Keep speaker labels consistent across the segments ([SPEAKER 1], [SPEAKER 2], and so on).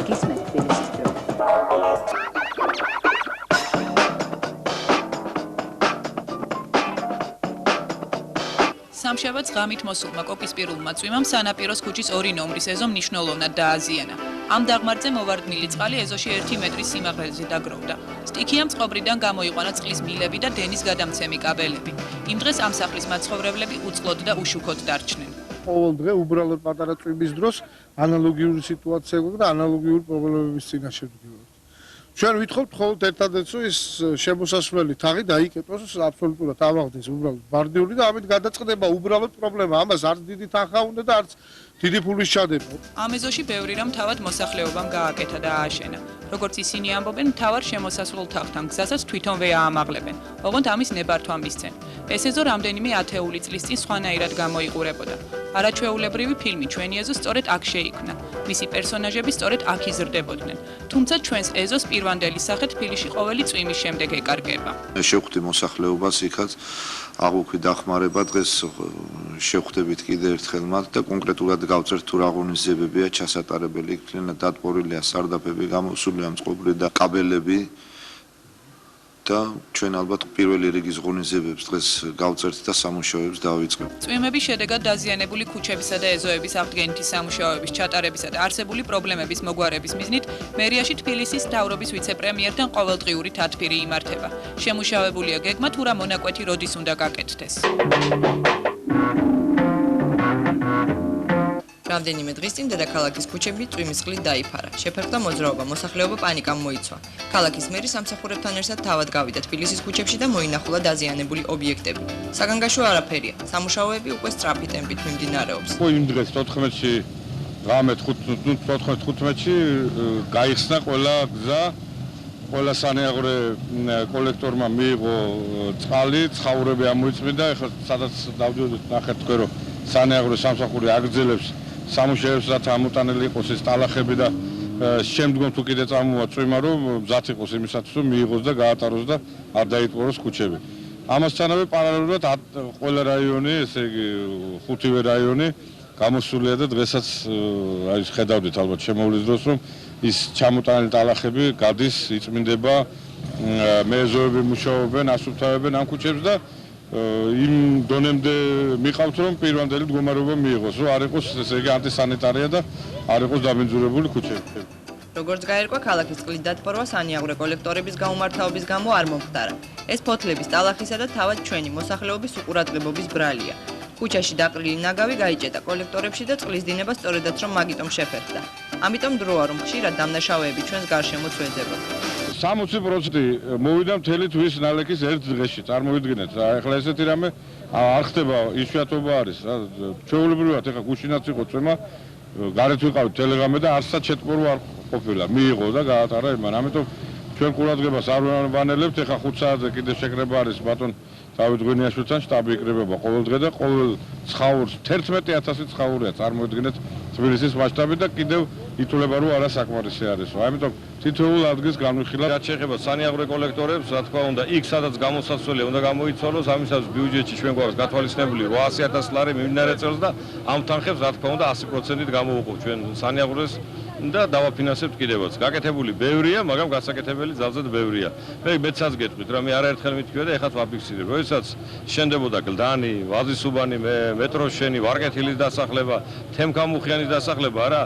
[SPEAKER 1] გისმენთ თბილისის დრო.
[SPEAKER 2] სამშაბათს ღამით მოსულმა კოკისპირულმა წვიმამ სანაპიროს ქუჩის 2 ნომრის ეზო მნიშვნელოვნად დააზიანა. ამ დაღმართზე მოვარდნილი წყალი ეზოში 1 მეტრის სიმაღლეზე დაგროვდა. სტიქიამ წყობრიდან გამოიყვანა წყლის მილები და დენის გადამცემი კაბელები. იმ დღეს ამ სახლის მაცხოვრებლები უწყლოდ და უშუქოდ დარჩნენ.
[SPEAKER 3] ყოველ დღე უბრალოდ პატარა წვიმის დროს ანალოგიური სიტუაცია გვაქვს და ანალოგიური პრობლემების წინაშე ვდგებთ. ჩვენ ვითხოვთ მხოლოდ ერთადერთს რომ ის შემოსასვლელი თაღი დაიკეტოს აბსოლუტურად ამაღლდეს უბრალოდ ბარდიული და ამით გადაწყდება უბრალოდ პრობლემა. ამას არც დიდი თანხა უნდა და არც დიდი ფულის ჩადება.
[SPEAKER 2] ამ ეზოში ბევრი რამ თავად მოსახლეობამ გააკეთა და ააშენა. როგორც ისინი ამბობენ, მთავარ შემოსასვლელ თაღთან გზასაც თვითონვე აამაღლებენ. ოღონდ ამის ნებართვა მისცენ. ეს ეზო რამდენიმე ათეული წლის წინ სხვანაირად გამოიყურებოდა. არაჩვეულებრივი ფილმი ჩვენი ეზო სწორედ აქ შეიქმნა. მისი პერსონაჟები სწორედ აქ იზრდებოდნენ. თუმცა ჩვენს ეზოს პირვანდელი სახე თბილისში ყოველი წვიმის შემდეგ ეკარგება.
[SPEAKER 4] შევხვდი მოსახლეობას იქაც აღვქვი დახმარება დღეს შევხვდებით კიდე ერთხელ მათ და კონკრეტულად გავწერთ თუ რა ღონისძიებებია ჩასატარებელი იქნება დატბორილია სარდაფები გამოსული ამ წყობრი და კაბელები და ჩვენ ალბათ პირველი რიგის ღონისძიებებს დღეს გავწერთ და სამუშაოებს დავიწყებთ.
[SPEAKER 2] წვიმების შედეგად დაზიანებული ქუჩებისა და ეზოების აღდგენითი სამუშაოების ჩატარებისა და არსებული პრობლემების მოგვარების მიზნით მერიაში თბილისის მთავრობის ვიცე-პრემიერთან ყოველდღიური თათბირი იმართება. შემუშავებულია გეგმა თუ რა მონაკვეთი როდის უნდა გაკეთდეს.
[SPEAKER 5] რამდენიმე დღის წინ დედაქალაქის ქუჩები წვიმის წყლით დაიფარა. შეფერხდა მოძრაობა, მოსახლეობა პანიკამ მოიცვა. ქალაქის მერი სამსახურებთან ერთად თავად გავიდა თბილისის ქუჩებში და მოინახულა დაზიანებული ობიექტები. საგანგაშო არაფერია. სამუშაოები უკვე სწრაფი ტემპით მიმდინარეობს.
[SPEAKER 6] იმ დღეს 14-ში ღამე 14-15-ში გაიხსნა ყველა გზა, ყველა სანეაღვრე კოლექტორმა მიიღო წყალი, ცხაურები ამოიწმიდა. ეხლა სადაც დავდიოდეთ ნახეთ თქვენ რომ სანეაღვრე სამსახური აგრძელებს სამუშაოებს რაც ამოტანილი იყოს ეს ტალახები და შემდგომ თუ კიდე წამოვა წვიმა რომ მზად იყოს იმისათვის რომ მიიღოს და გაატაროს და არ დაიტყოროს ქუჩები. ამასთანავე პარალელურად ყველა რაიონი, ესე იგი ხუთივე რაიონი გამოსულია და დღესაც აი ხედავდით ალბათ შემოვლის დროს რომ ის ჩამოტანილი ტალახები გადის, იწმინდება, მეზოები მუშაობენ, ასუფთავებენ ამ ქუჩებს და იმ დონემდე მიყავთ რომ პირვანდელი მდგომარეობა მიიღოს, რომ არ იყოს ესე იგი ანტისანიტარია და არ იყოს დამინძურებული ქუჩები.
[SPEAKER 5] როგორც გაერკვა ქალაქის წყლით დათბორვა სანიაღვრე კოლექტორების გაუმართავობის გამო არ მომხდარა. ეს ფოთლების ტალახისა და თავად ჩვენი მოსახლეობის უყურადღებობის ბრალია. ქუჩაში დაყრილი ნაგავი გაიჭედა კოლექტორებში და წყლის დინება სწორედაც რომ მაგიტომ შეფერხდა. ამიტომ დროა რომ ხშირად დამნაშავეები ჩვენს გარშემოც ვეძებოდა.
[SPEAKER 6] 60% მოვიდა მთელი თვის ნალექის ერთ დღეში. წარმოვიდგინეთ, ახლა ესეთი რამე არ ხდება, იშვიათობა არის. ჩვეულებრივად ახლა გუშინაც იყო წვიმა, გარეთ ვიყავით ტელეგრამზე და არცად შეტყურო არ ყოფილა. მიიღო და გაატარა იმან. ამიტომ ჩვენ ყურადღებას არ ვანელებთ. ახლა 5 საათზე კიდე შეკრება არის ბატონ დავით ღვინიაშვილთან, შტაბი იკრიბება ყოველ დღე და ყოველ ცხაურს 11000 ცხაურია წარმოედგინეთ თბილისის მასშტაბით და კიდევ ითვლება რომ არასაკმარისი არის. ამიტომ თითოეულ ადგილს განვიხილავთ.
[SPEAKER 7] რაც შეეხება სანიაღვრე კოლექტორებს, რა თქმა უნდა, იქ სადაც გამოსასვლელია უნდა გამოიცვალოს, ამისას ბიუჯეტში ჩვენ გვაქვს გათვალისწინებული 800,000 ლარი მიმდინარე წელს და ამ თანხებს რა თქმა უნდა 100%-ით გამოვუყობ ჩვენ სანიაღვრეს და დავაფინანსებთ კიდევაც. გაკეთებული ბევრია, მაგრამ გასაკეთებელი ძალზედ ბევრია. მე მეცაც გეტყვით, რა მე არაერთხელ მithქვია და ეხაც ვაფიქსირებ. როდესაც შენდებოდა გლდანი, ვაზისუბანი, მეტროს შენი, ვარკეთილის დასახლება, თემქამუხიანის დასახლება, რა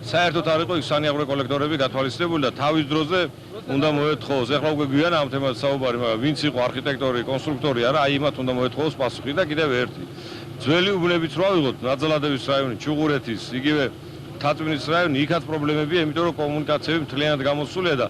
[SPEAKER 7] საერთოდ არ იყო იქ სანიაღვრე კოლექტორები გათვალისწინებული და თავის დროზე უნდა მოეთხოვოს. ეხლა უკვე გვიანა ამ თემაზე საუბარი, მაგრამ ვინც იყო არქიტექტორი, კონსტრუქტორი, არა, აი იმათ უნდა მოეთხოვოს პასუხი და კიდევ ერთი. ძველი უბნებიც რა ვიღოთ, ნაძალადევის რაიონი, ჩუღურეთის, იგივე თაწმინდის რაიონი, იქაც პრობლემებია, იმიტომ რომ კომუნიკაციები მთლიანად გამოსულია და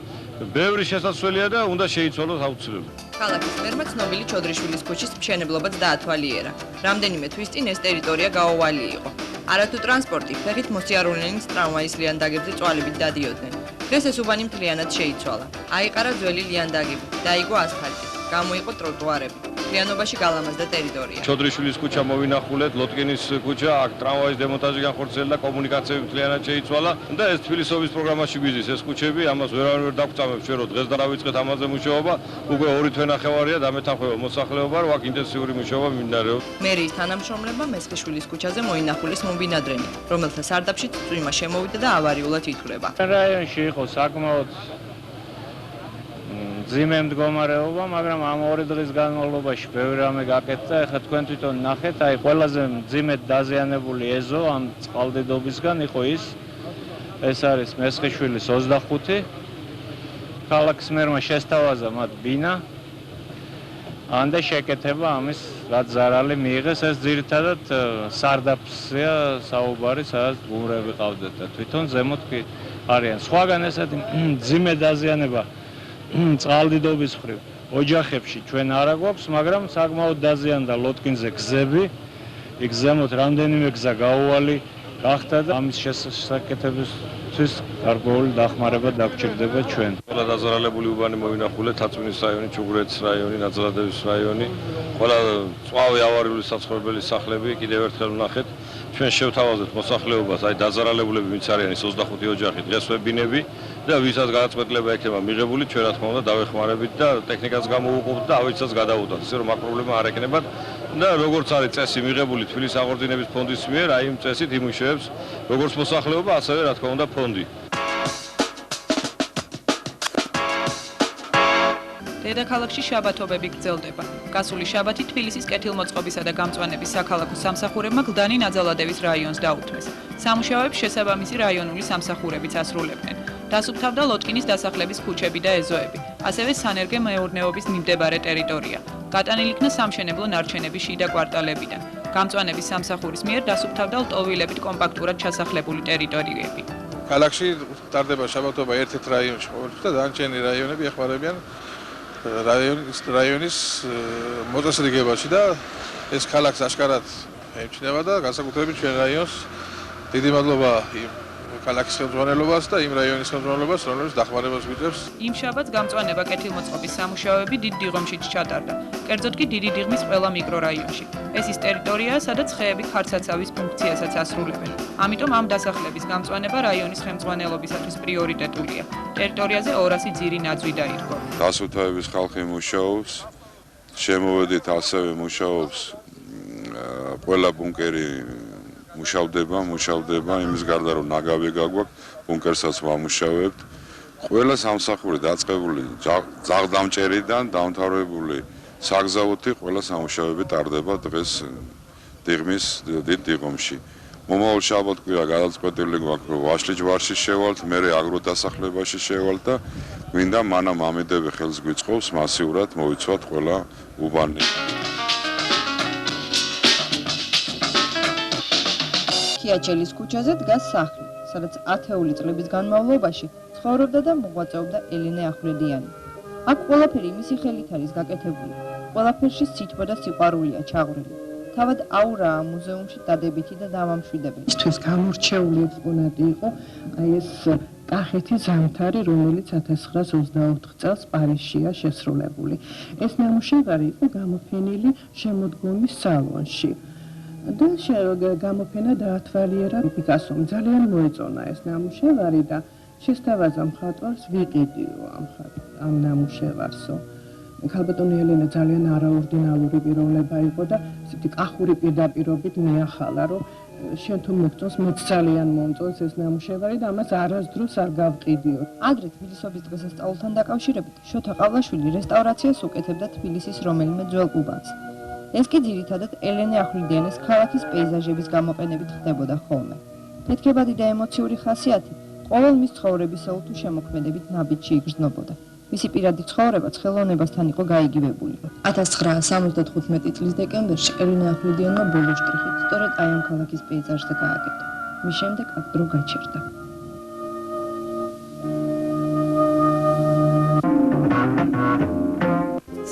[SPEAKER 7] ბევრი შესაძლებელია და უნდა შეიცვალოს აუცილებლად.
[SPEAKER 5] ქალაქის მერმა ცნობილი ჩოდრიშვილის ქუჩის მშენებლობაც დაათვალიერა. რამდენიმე თვის წინ ეს ტერიტორია გაუვალი იყო. არათუ ტრანსპორტი ფეხით მოსიარულენის ტრამვაის ლიანდაგებზე წვალებით დადიოდნენ. დღეს ეს უბანი მთლიანად შეიცვალა. აიყარა ძველი ლიანდაგები, დაიგო ასფალტი, გამოიყო ტროტუარები. მთლიანობაში გალამაზდა ტერიტორია.
[SPEAKER 7] ჩოდრიშვილის ქუჩა მოვინახულეთ, ლოტკინის ქუჩა, აქ ტრამვაის დემონტაჟი განხორციელდა და კომუნიკაციები მთლიანად შეიცვალა და ეს თბილისობის პროგრამაში გვიზის ეს ქუჩები, ამას ვერავინ ვერ დაგწამებს ჩვენ რომ დღეს დავიწყეთ ამაზე მუშაობა, უკვე 2 თვე ნახევარია დამეთანხმება მოსახლეობა, რომ აქ ინტენსიური მუშაობა მიმდინარეობს.
[SPEAKER 5] მერიის თანამშრომლებმა მესხიშვილის ქუჩაზე მოინახულის მომბინადრენი, რომელთა სარდაფშიც წვიმა შემოვიდა და ავარიულად ითვლება.
[SPEAKER 8] რაიონში იყო საკმაოდ ძიმე მდგომარეობა, მაგრამ ამ 2 დღის განმავლობაში ბევრი რამე გაკეთდა. ეხლა თქვენ თვითონ ნახეთ, აი ყველაზე მძიმედ დაზიანებული ეზო ამ წყალდიდობისგან იყო ეს არის მესხიშვილის 25. ქალაქის მერმა შესთავაზა მათ ბინა. ანდა შეკეთება ამის რაც ზარალი მიიღეს, ეს ძირითადად სარდაფშია საუბარი, სადაც გუმრები ყავდათ და თვითონ ზემოთ კი არიან. სხვაგან ესეთი მძიმე დაზიანება წყალდიდობის მხრივ ოჯახებში ჩვენ არა გვაქვს, მაგრამ საკმაოდ დაზიანდა ლოტკინზე გზები, იქ ზემოთ რამდენიმე გზა გაუვალი გახდა და ამის შესაკეთებისთვის გარკვეული დახმარება დაგჭირდება ჩვენ.
[SPEAKER 7] ყველა დაზარალებული უბანი მოვინახულეთ, თაწმინდის რაიონი, ჩუღურეთის რაიონი, ნაძალადევის რაიონი, ყველა წვავი ავარიული საცხოვრებელი სახლები კიდევ ერთხელ ვნახეთ. ჩვენ შევთავაზეთ მოსახლეობას, აი დაზარალებულები ვინც არიან ის 25 ოჯახი, დღეს ვებინები და ვისაც გადაწყვეტილება ექნება მიღებული, ჩვენ რა თქმა უნდა დავეხმარებით და ტექნიკას გამოვუყობთ და ავიცაც გადავუდოთ, ისე რომ აქ პრობლემა არ ექნებათ და როგორც არის წესი მიღებული თბილისის აღორძინების ფონდის მიერ, აი იმ წესით იმუშავებს როგორც მოსახლეობა, ასევე რა თქმა უნდა ფონდი.
[SPEAKER 2] დედაქალაქში შაბათობები გრძელდება. გასული შაბათი თბილისის კეთილმოწყობისა და გამწვანების საქალაქო სამსახურებმა გლდანი ნაძალადევის რაიონს დაუთმეს. სამუშაოებს შესაბამისი რაიონული სამსახურებიც ასრულებდნენ. დასუფთავდა ლოტკინის დასახლების ქუჩები და ეზოები, ასევე სანერგე მეურნეობის მიმდებარე ტერიტორია. გატანილი იქნა სამშენებლო ნარჩენები შიდა კვარტალებიდან. გამწვანების სამსახურის მიერ დასუფთავდა ლტოვილებით კომპაქტურად ჩასახლებული ტერიტორიები.
[SPEAKER 3] ქალაქში ტარდება შაბათობა ერთ-ერთ რაიონში ყოველთვის და დანარჩენი რაიონები ეხმარებიან რაიონის მოწესრიგებაში და ეს ქალაქს აშკარად ემჩნევა და განსაკუთრებით ჩვენ რაიონს დიდი მადლობა ქალაქის ხელმძღვანელობას და იმ რაიონის ხელმძღვანელობას, რომლებიც დახმარებას გვიწევს.
[SPEAKER 2] იმ შაბათს გამწვანება კეთილმოწყობის სამუშაოები დიდ დიღომშიც ჩატარდა. კერძოდ კი დიდი დიღმის ყველა მიკრორაიონში. ეს ის ტერიტორიაა, სადაც ხეები ქარცაცავის ფუნქციასაც ასრულებენ. ამიტომ ამ დასახლების გამწვანება რაიონის ხელმძღვანელობისათვის პრიორიტეტულია. ტერიტორიაზე 200 ძირი ნაძვი დაირგო.
[SPEAKER 9] დასუფთავების ხალხი მუშაობს, შემოვედით ასევე მუშაობს ყველა ბუნკერი მუშავდება იმის გარდა რომ ნაგავი გაგვაქვს, ბუნკერსაც ვამუშავებთ. ყველა სამსახური დაწყებული ძაღლდამჭერიდან დამთავრებული საგზაუთი ყველა სამუშაოები ტარდება დღეს დიღმის დიდ დიღომში. მომავალ შაბათ-კვირა გადაწყვეტილი გვაქვს რომ ვაშლი ჯვარში შევალთ, მერე აგროდასახლებაში შევალთ და მინდა მანამ ამედები ხელს გვიწყობს მასიურად მოვიცვათ ყველა უბანი.
[SPEAKER 5] ქიაჩელის ქუჩაზე დგას სახლი, სადაც 10 წლების განმავლობაში ცხოვრობდა და მოღვაწეობდა ელენე ახვლედიანი. აქ ყველაფერი მისი ხელით არის გაკეთებული. ყველაფერში სითბო და სიყვარულია ჩაღვრილი. თავად აურაა მუზეუმში დადებითი და დავამშვიდებელი.
[SPEAKER 10] ისთვის გამორჩეული ექსპონატი იყო აი ეს კახეთის ზამთარი, რომელიც 1924 წელს პარიზშია შესრულებული. ეს ნამუშევარი იყო გამოფენილი შემოდგომის სალონში. და გამოფენა დაათვალიერა პიკასომ. ძალიან მოეწონა ეს ნამუშევარი და შესთავაზა მხატვარს ვიყიდიო ამ ნამუშევარსო. ქალბატონი ელენა ძალიან არაორდინალური პიროვნება იყო და ისეთი კახური პირდაპირობით მიახალა, რომ შენ თუ მოგწონს მეც ძალიან მომწონს ეს ნამუშევარი და ამას არასდროს არ გავყიდიოთ.
[SPEAKER 5] ადრე თბილისობის დღესასწაულთან დაკავშირებით შოთა ყავლაშვილი რესტავრაციას უკეთებდა თბილისის რომელიმე ძველ უბანს. ეს კი ძირითადად ელენე ახვლედიანის ქალაქის პეიზაჟების გამოყენებით ხდებოდა ხოლმე. მეთქებადი და ემოციური ხასიათი ყოველ მის ცხოვრებისეულ თუ შემოქმედებით ნაბიჯში იგრძნობოდა. მისი პირადი ცხოვრებაც ხელოვნებასთან იყო გაიგივებული. 1975 წლის დეკემბერში ელენე ახვლედიანმა ბოლო შტრიხით სწორედ აი ამ ქალაქის პეიზაჟზე გააკეთა. მის შემდეგ აქ დრო გაჩერდა.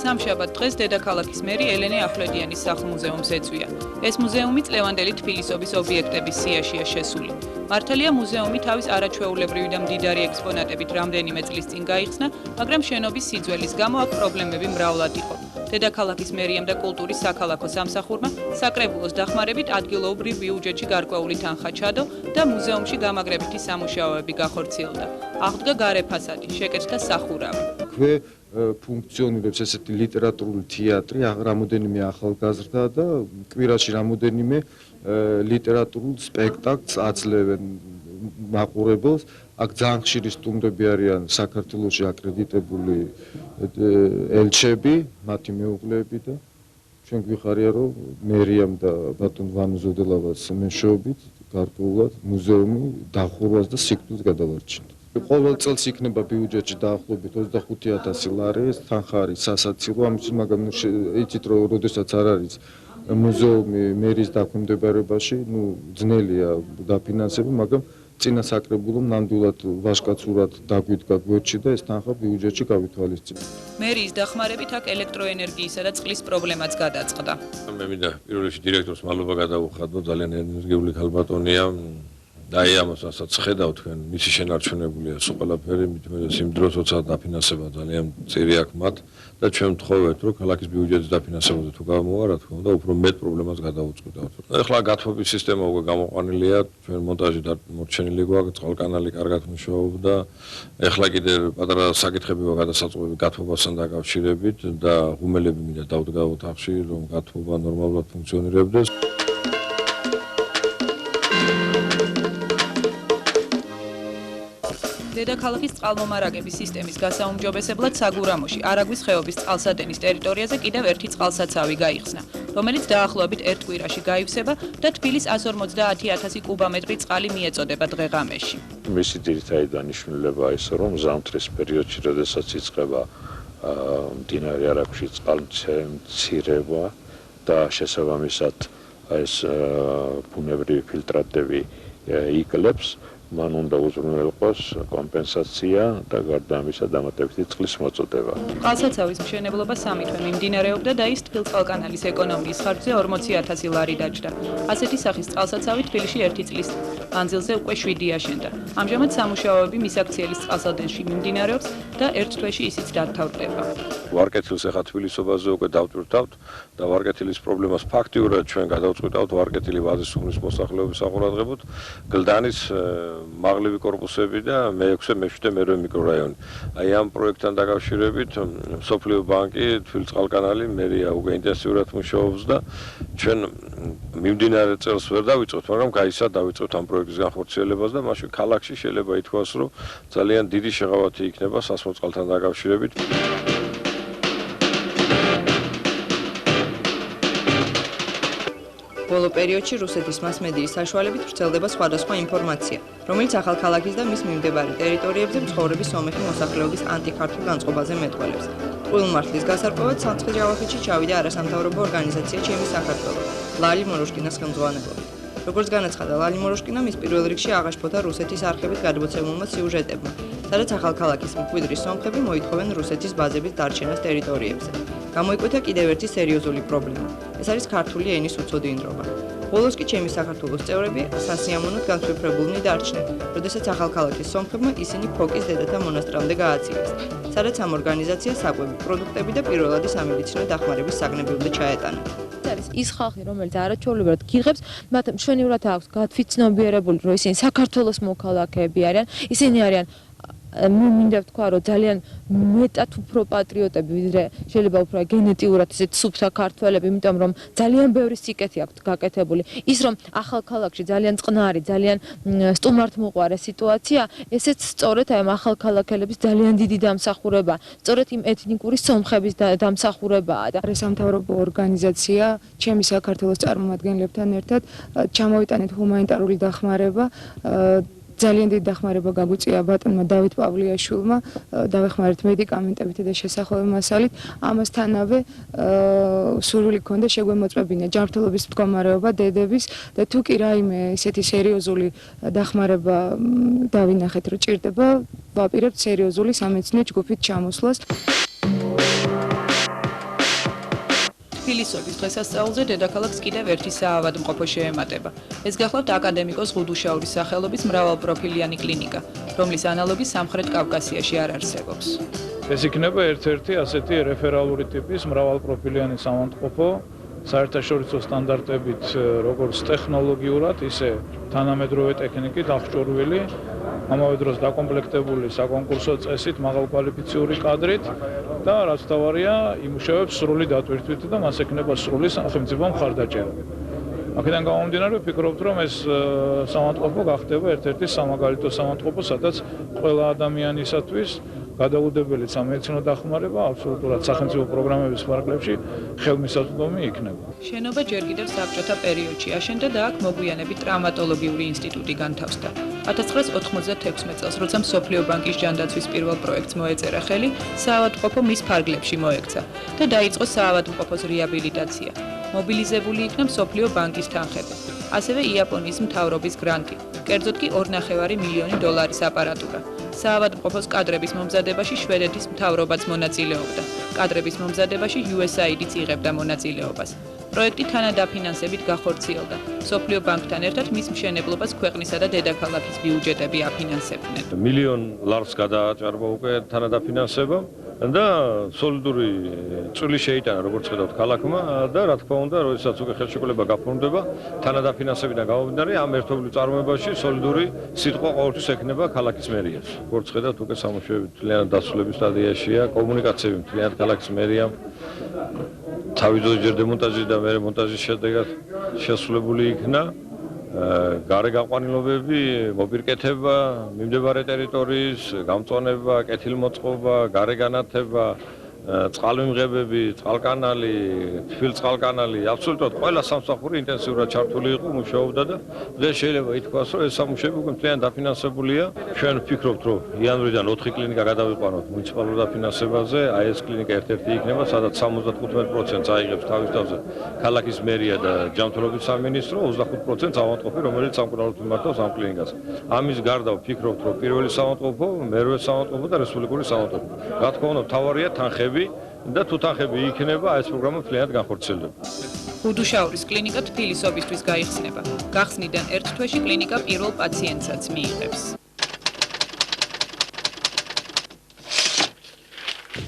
[SPEAKER 2] სამშაბათ დღეს დედაქალაქის მერი ელენე ახვლედიანის სახლ-მუზეუმს ეწვია. ეს მუზეუმი წლევანდელი თბილისობის ობიექტების სიაშია შესული. მართალია მუზეუმი თავის არაჩვეულებრივი და მდიდარი ექსპონატებით რამდენიმე წლის წინ გაიხსნა, მაგრამ შენობის სიძველის გამო აქ პრობლემები მრავლად იყო. დედაქალაქის მერიამ და კულტურის საქალაქო სამსახურმა საკრებულოს დახმარებით ადგილობრივ ბიუჯეტში გარკვეული თანხა ჩადო და მუზეუმში გამაგრებითი სამუშაოები გახორციელდა. აღდგა გარე ფასადი, შეკეთდა სახურავი.
[SPEAKER 11] ქვე ფუნქციონირებს ესეთი ლიტერატურული თეატრი, რამოდენიმე ახალგაზრდა და კვირაში რამოდენიმე ლიტერატურულ სპექტაკლს აძლევენ მაყურებელს. აქ ძალიან ხშირი სტუმრები არიან საქართველოში აკრედიტებული ელჩები, მათი მეუღლეები და ჩვენ გვიხარია, რომ მერიამ და ბატონ ვანო ზოდელავას მეშვეობით გარკვეულად მუზეუმი დახურვას და სიკვდილს გადავარჩინდა. ყოველ წელს იქნება ბიუჯეტში დაახლოებით 25,000 ლარი, ეს თანხა არის სასაცილო, ამის მაგრამ იცით რომ როდესაც არ არის მუზეუმი მერის დაქვემდებარებაში, ძნელია დაფინანსება, მაგრამ წინა საკრებულომ ნამდვილად ვაჟკაცურად დაგვიდგა გვერდში და ეს თანხა ბიუჯეტში გავითვალისწინა.
[SPEAKER 2] მერიის დახმარებით აქ ელექტროენერგიისა და წყლის პრობლემაც გადაწყდა.
[SPEAKER 7] მე მინდა პირველ რიგში დირექტორს მადლობა გადავუხადო, ძალიან ენერგიული ქალბატონია. აი ამასაც ხედავ თქვენ, მისი შენარჩუნებულია სულ ყველაფერი, მithumetes იმ დროს როცა დაფინანსება ძალიან წირი აქვს მათ და ჩვენ ვთხოვეთ, რომ ქალაქის ბიუჯეტის დაფინანსებაზე თუ გამოვა, რა თქმა უნდა, უფრო მეტ პრობლემას გადავუწყვეტავთ. ეხლა გათბობის სისტემა უკვე გამოყვანილია, ჩვენ მონტაჟი დამორჩენილი გვაქვს, წყალკანალი კარგად მუშაობდა. ეხლა კიდე პატარა საკითხები გადასაწყვეტი გათბობასთან დაკავშირებით და ღუმელები მინდა დავდგა ოთახში, რომ გათბობა ნორმალურად ფუნქციონირებდეს.
[SPEAKER 2] დედაქალაქის წყალმომარაგების სისტემის გასაუმჯობესებლად საგურამოში არაგვის ხეობის წყალსადენის ტერიტორიაზე კიდევ ერთი წყალსაცავი გაიხსნა, რომელიც დაახლოებით ერთ კვირაში გაივსება და თბილის 150,000 კუბომეტრი წყალი მიეწოდება დღე-ღამეში.
[SPEAKER 12] მისი ძირითადი დანიშნულება ის, რომ ზამთრის პერიოდში, როდესაც იწყება მდინარე არაგვში წყალმცირება და შესაბამისად ეს ბუნებრივი ფილტრატები იკლებს, მან უნდა უზრუნველყოს კომპენსაცია და გარდა ამისა დამატებითი წყლის მოწოდება.
[SPEAKER 2] წყალსაცავის მშენებლობა 3 თვე მიმდინარეობდა და ის თბილწყალკანალის ეკონომიის ხარჯზე 40,000 ლარი დაჯდა. ასეთი სახის წყალსაცავი თბილისში 1 წლის მანძილზე უკვე 7 აშენდა. ამჟამად სამუშაოები მისაქციელის წყალსადენში მიმდინარეობს და 1 თვეში ისიც დათავრდება.
[SPEAKER 7] ვარკეთილს ახლა თბილისობაზე უკვე დავტვირთავთ და ვარკეთილის პრობლემას ფაქტიურად ჩვენ გადავწყვეტავთ ვარკეთილი ვაზის სუნის მოსახლეობის საყურადღებოდ, გლდანის მაღლივი კორპუსები და მე-6, მე-7, მე-8 მიკრორაიონი. აი ამ პროექტთან დაკავშირებით მსოფლიო ბანკი, თბილისწყალკანალი, მერია უკვე ინტენსიურად მუშაობს და ჩვენ მიმდინარე წელს ვერ დავიწყოთ, მაგრამ გაიცად დავიწყოთ ამ პროექტის განხორციელებას და მაშინ ქალაქში შეიძლება ითქვას, რომ ძალიან დიდი შეღავათი იქნება სასმოწყალთან დაკავშირებით.
[SPEAKER 5] ბოლო პერიოდში რუსეთის მასმედიის საშუალებით ვრცელდება სხვადასხვა ინფორმაცია, რომელიც ახალქალაქის და მის მიმდებარე ტერიტორიებზე მცხოვრების სომეხი მოსახლეობის ანტიქართულ განწყობაზე მეტყველებს. ტყუილმართლის გასარკვევად სამცხე-ჯავახეთში ჩავიდა არასამთავრობო ორგანიზაცია ჩემი საქართველო, ლალი მოროშკინას ხელმძღვანელობით. როგორც განაცხადა ლალი მოროშკინა, მის პირველ რიგში აღაშფოთა რუსეთის არხებით გადმოცემულმა სიუჟეტებმა, სადაც ახალქალაქის მკვიდრი სომხები მოითხოვენ რუსეთის ბაზების დარჩენას ტერიტორიებზე. გამოიკვეთა კიდევ ერთი სერიოზული პრობლემა. ეს არის ქართული ენის უცოდინდრობა. ბოლოს კი ჩემი საქართველოს წევრები სასიამოვნოდ განსვიფრებულნი დარჩნენ, როდესაც ახალქალაქის სომხებმა ისინი ფოკის დედათა მონასტრამდე გააცილეს, სადაც ამ ორგანიზაციას საკვები პროდუქტები და პირველადი სამედიცინო დახმარების საგნებივე ჩაეტანა.
[SPEAKER 13] არის ის ხალხი, რომელიც არაჩვეულებრივად გიღებს, მათ მშვენივრად აქვს გათვითცნობიერებული, რომ ისინი საქართველოს მოქალაქეები არიან, ისინი არიან მინდა ვთქვა, რომ ძალიან მეტად უფრო პატრიოტები, ვიდრე შეიძლება უფრო გენეტიურად ისეთ სუფთა ქართველები, იმიტომ რომ ძალიან ბევრი სიკეთე აქვთ გაკეთებული. ის რომ ახალ ქალაქში ძალიან წყნარი, ძალიან სტუმართმოყვარე სიტუაცია, ესეც სწორედ აი ამ ახალ ქალაქელების ძალიან დიდი დამსახურება, სწორედ იმ ეთნიკური სომხების დამსახურებაა და
[SPEAKER 14] სამთავრობო ორგანიზაცია ჩემი საქართველოს წარმომადგენლებთან ერთად ჩამოვიტანეთ ჰუმანიტარული დახმარება. ძალიან დიდი დახმარება გაგვიწია ბატონმა დავით პავლიაშვილმა, დავეხმარეთ მედიკამენტებით და შესახვევი მასალით. ამასთანავე სურვილი გქონდა შეგვემოწმებინა ჯანმრთელობის მდგომარეობა დედების და თუ კი რაიმე ისეთი სერიოზული დახმარება დავინახეთ, რომ ჭირდება, ვაპირებთ სერიოზული სამეცნიერო ჯგუფით ჩამოსვლას.
[SPEAKER 2] თბილისობის დღესასწაულზე დედაქალაქს კიდევ ერთი საავადმყოფო შეემატება. ეს გახლავთ აკადემიკოს ღუდუშაურის სახელობის მრავალპროფილიანი კლინიკა, რომლის ანალოგი სამხრეთ კავკასიაში არ არსებობს.
[SPEAKER 8] ეს იქნება ერთ-ერთი ასეთი რეფერალური ტიპის მრავალპროფილიანი საავადმყოფო, საერთაშორისო სტანდარტებით როგორც ტექნოლოგიურად, ისე თანამედროვე ტექნიკით აღჭურვილი, ამავე დროს დაკომპლექტებული საკონკურსო წესით, მაღალკვალიფიციური კადრით და რაც თავარია, იმუშავებს სრული დატვირთვით და მას ექნება სრული სახელმწიფო მხარდაჭერა. აქედან გამომდინარე, ვფიქრობთ, რომ ეს საავადმყოფო გახდება ერთ-ერთი სამაგალითო საავადმყოფო, სადაც ყველა ადამიანისათვის გადაუდებელი სამედიცინო დახმარება აბსოლუტურად სახელმწიფო პროგრამების ფარგლებში ხელმისაწვდომი იქნება.
[SPEAKER 2] შენობა ჯერ კიდევ საბჭოთა პერიოდში აშენდა და აქ მოგვიანებით ტრავმატოლოგიური ინსტიტუტი განთავსდა. 1996 წელს, როცა მსოფლიო ბანკის ჯანდაცვის პირველ პროექტს მოეწერა ხელი, საავადმყოფო მის ფარგლებში მოექცა და დაიწყო საავადმყოფოს რეაბილიტაცია. მობილიზებული იქნა მსოფლიო ბანკის თანხები, ასევე იაპონიის მთავრობის გრანტი, კერძოდ კი 2,5 მილიონი დოლარის აპარატურა. საავადმყოფოს კადრების მომზადებაში შვედეთის მთავრობაც მონაწილეობდა. კადრების მომზადებაში USAID-იც იღებდა მონაწილეობას. პროექტი თანადაფინანსებით გახორციელდა. მსოფლიო ბანკთან ერთად მის მშენებლობას ქვეყნისა და დედაქალაქის ბიუჯეტები აფინანსებდნენ.
[SPEAKER 7] მილიონ ლარს გადააჭარბა უკვე თანადაფინანსება და სოლიდური წვლილი შეიტანა, როგორც ხედავთ, ქალაქმა და რა თქმა უნდა, როდესაც უკვე ხელშეკრულება გაფორმდება, თანადაფინანსებიდან გამომდინარე, ამ ერთობლივ წარმოებაში სოლიდური სიტყვა ყოველთვის ექნება ქალაქის მერიას. როგორც ხედავთ, უკვე სამუშაოები მთლიანად დასრულების სტადიაშია, კომუნიკაციები მთლიანად ქალაქის მერიამ თავიდანვე ჯერ დემონტაჟი და მერე მონტაჟის შედეგად შესრულებული იქნა. გარე გაყვანილობები, მოპირკეთება, მიმდებარე ტერიტორიის გამწვანება, კეთილმოწყობა, გარე განათება, წყალმიმღებები, წყალკანალი, თბილწყალკანალი, აბსოლუტურად ყველა სამსახური ინტენსიურად ჩართული იყო, მუშაობდა და დღეს შეიძლება ითქვას, რომ ეს სამუშაოები უკვე მთლიანად დაფინანსებულია. ჩვენ ვფიქრობთ, რომ იანვრიდან 4 კლინიკა გადავიყვანოთ მუნიციპალურ დაფინანსებაზე, აი ეს კლინიკა ერთ-ერთი იქნება, სადაც 75%-ს აიღებს თავის თავზე ქალაქის მერია და ჯანმრთელობის სამინისტრო, 25%-ს ავადმყოფი, რომელიც სამკურნალოდ მიმართავს ამ კლინიკას. ამის გარდა ვფიქრობთ, რომ პირველი საავადმყოფო, მერვე საავადმყოფო და რესპუბლიკური საავადმყოფო. რა თქმა უნდა, მთავარია თანხები და თუ თანხები იქნება, ეს პროგრამა მთლიანად განხორციელდება.
[SPEAKER 2] ღუდუშაურის კლინიკა თბილისობისთვის გაიხსნება. გახსნიდან ერთ თვეში კლინიკა პირველ პაციენტსაც მიიღებს.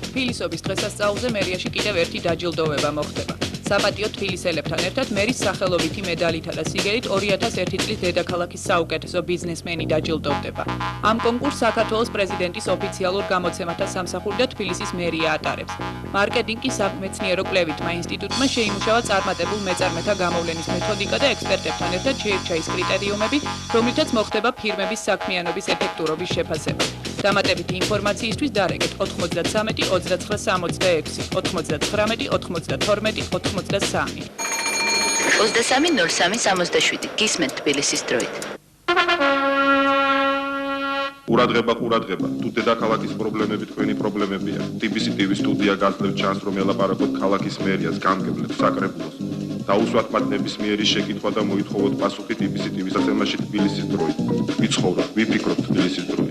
[SPEAKER 2] თბილისობის დღესასწაულზე მერიაში კიდევ ერთი დაჯილდოვება მოხდება. საპატიო თბილისელებთან ერთად მერის სახელობითი მედალითა და სიგელით 2001 წლის დედაქალაქის საუკეთესო ბიზნესმენი დაჯილდოვდება. ამ კონკურსს საქართველოს პრეზიდენტის ოფიციალურ გამოცემათა სამსახური და თბილისის მერია ატარებს. მარკეტინგის სამეცნიერო კვლევითმა ინსტიტუტმა შეიმუშავა წარმატებულ მეწარმეთა გამოვლენის მეთოდიკა და ექსპერტებთან ერთად შეირჩა ის კრიტერიუმები, რომლითაც მოხდება ფირმების საქმიანობის ეფექტურობის შეფასება. დამატებითი ინფორმაციისთვის დარეგეთ 93 29 66 99 92 83.
[SPEAKER 1] 23:03:67 გისმენთ თბილისის დროით.
[SPEAKER 15] ყურადღება, თუ დედაქალაქის პრობლემები თქვენი პრობლემებია. TBC TV სტუდია გახლავთ ჩანს, რომ ელაპარაკოთ ქალაქის მერიას, გამგებლებს, საკრებულოს. დაუსვათ მათ ნებისმიერი შეკითხვა და მოითხოვოთ პასუხი TBC TV-ს ასემაში თბილისის დროით. ვიცხოვროთ, ვიფიქროთ თბილისის დროით.